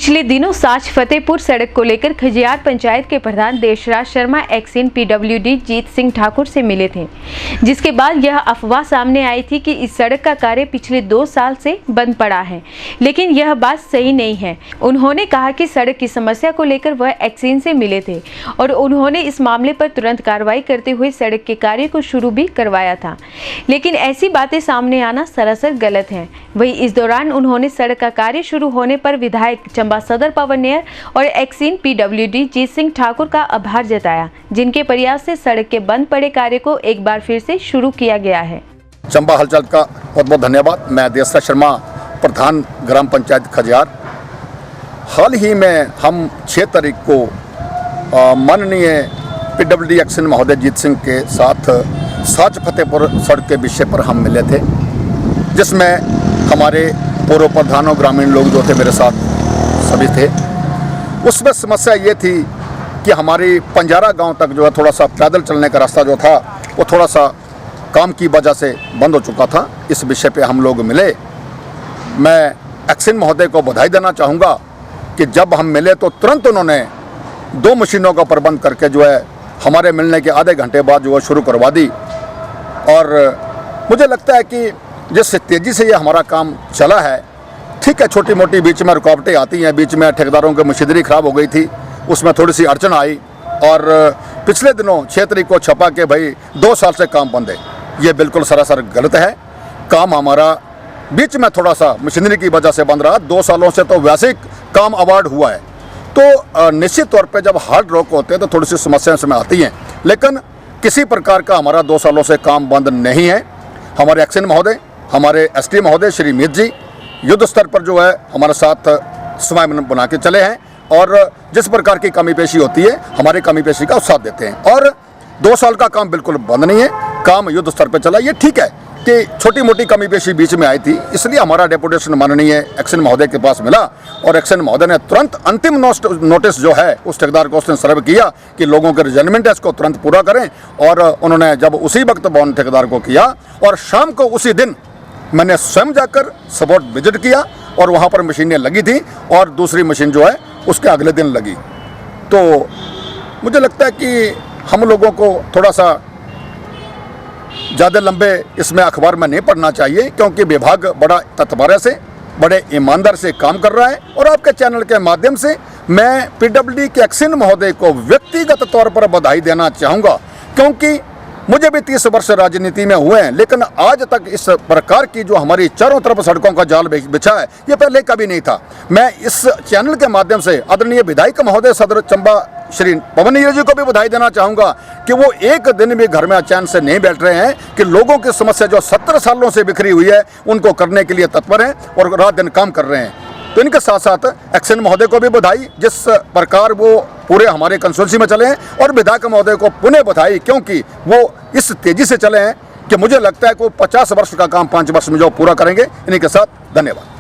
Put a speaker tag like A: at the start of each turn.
A: पिछले दिनों साच फतेहपुर सड़क को लेकर खजियार पंचायत के प्रधान देशराज शर्मा एक्सिन पीडब्ल्यूडी जीत सिंह ठाकुर से मिले थे, जिसके बाद यह अफवाह सामने आई थी कि इस सड़क का कार्य पिछले 2 साल से बंद पड़ा है, लेकिन यह बात सही नहीं है। उन्होंने कहा कि सड़क की समस्या को लेकर वह एक्सिन से मिले थे और उन्होंने इस मामले पर तुरंत कार्रवाई करते हुए सड़क के कार्य को शुरू भी करवाया था, लेकिन ऐसी बातें सामने आना सरासर गलत है। वहीं इस दौरान उन्होंने सड़क का कार्य शुरू होने पर विधायक चंबा सदर पवन नैयर और एक्सिन पीडब्ल्यूडी जीत सिंह ठाकुर का आभार जताया, जिनके प्रयास से सड़क के बंद पड़े कार्य को एक बार फिर से शुरू किया गया है।
B: चंबा हलचल का बहुत बहुत धन्यवाद। मैं देशराज शर्मा, प्रधान ग्राम पंचायत खजियार। हाल ही में हम 6 तारीख को माननीय पीडब्ल्यूडी एक्सिन महोदय जीत सिंह के साथ साच फतेहपुर सड़क के विषय पर हम मिले थे, जिसमें हमारे पूर्व प्रधान और ग्रामीण लोग जो थे मेरे साथ सभी थे। उसमें समस्या ये थी कि हमारी पंजारा गांव तक जो है थोड़ा सा पैदल चलने का रास्ता जो था वो थोड़ा सा काम की वजह से बंद हो चुका था। इस विषय पे हम लोग मिले। मैं एक्सिन महोदय को बधाई देना चाहूँगा कि जब हम मिले तो तुरंत उन्होंने 2 मशीनों का प्रबंध करके जो है हमारे मिलने के आधे घंटे बाद जो है शुरू करवा दी। और मुझे लगता है कि जिस तेज़ी से ये हमारा काम चला है, ठीक है, छोटी मोटी बीच में रुकावटें आती हैं। बीच में ठेकेदारों की मशीनरी ख़राब हो गई थी, उसमें थोड़ी सी अड़चन आई और पिछले दिनों 6 तारीख को छपा के भाई 2 साल से काम बंद है। ये बिल्कुल सरासर गलत है। काम हमारा बीच में थोड़ा सा मशीनरी की वजह से बंद रहा। 2 सालों से तो वैसे ही काम अवार्ड हुआ है। तो निश्चित तौर पे जब हार्ड रोक होते हैं तो थोड़ी सी समस्याएं इसमें आती हैं, लेकिन किसी प्रकार का हमारा 2 सालों से काम बंद नहीं है। हमारे एक्सिन महोदय, हमारे एसडी महोदय श्री मीत जी युद्ध स्तर पर जो है हमारे साथ समय बना के चले हैं और जिस प्रकार की कमी पेशी होती है हमारे कमी पेशी का साथ देते हैं। और 2 साल का काम बिल्कुल बंद नहीं है, काम युद्ध स्तर पर चला। ये ठीक है कि छोटी मोटी कमी पेशी बीच में आई थी, इसलिए हमारा डेपुटेशन माननीय एक्सिन महोदय के पास मिला और एक्सिन महोदय ने तुरंत अंतिम नोटिस जो है उस ठेकेदार को उसने सर्व किया कि लोगों के रिजल्टमेंट है इसको तुरंत पूरा करें। और उन्होंने जब उसी वक्त बॉन ठेकेदार को किया और शाम को उसी दिन मैंने स्वयं जाकर सपोर्ट विजिट किया और वहाँ पर मशीनें लगी थी और दूसरी मशीन जो है उसके अगले दिन लगी। तो मुझे लगता है कि हम लोगों को थोड़ा सा ज़्यादा लंबे इसमें अखबार में नहीं पढ़ना चाहिए, क्योंकि विभाग बड़ा तत्परता से, बड़े ईमानदार से काम कर रहा है। और आपके चैनल के माध्यम से मैं पीडब्ल्यूडी के एक्सिन महोदय को व्यक्तिगत तौर पर बधाई देना चाहूँगा, क्योंकि मुझे भी 30 वर्ष राजनीति में हुए हैं, लेकिन आज तक इस प्रकार की जो हमारी चारों तरफ सड़कों का जाल बिछा है ये पहले कभी नहीं था। मैं इस चैनल के माध्यम से आदरणीय विधायक महोदय सदर चंबा श्री पवन नैयर जी को भी बधाई देना चाहूँगा कि वो एक दिन भी घर में चैन से नहीं बैठ रहे हैं, कि लोगों की समस्या जो 70 सालों से बिखरी हुई है उनको करने के लिए तत्पर हैं और रात दिन काम कर रहे हैं। तो इनके साथ साथ एक्सिन महोदय को भी बधाई, जिस प्रकार वो पूरे हमारे कंस्टिट्यूंसी में चले हैं, और विधायक महोदय को पुनः बधाई, क्योंकि वो इस तेज़ी से चले हैं कि मुझे लगता है कि वो 50 वर्ष का काम 5 वर्ष में जो पूरा करेंगे। इन्हीं के साथ धन्यवाद।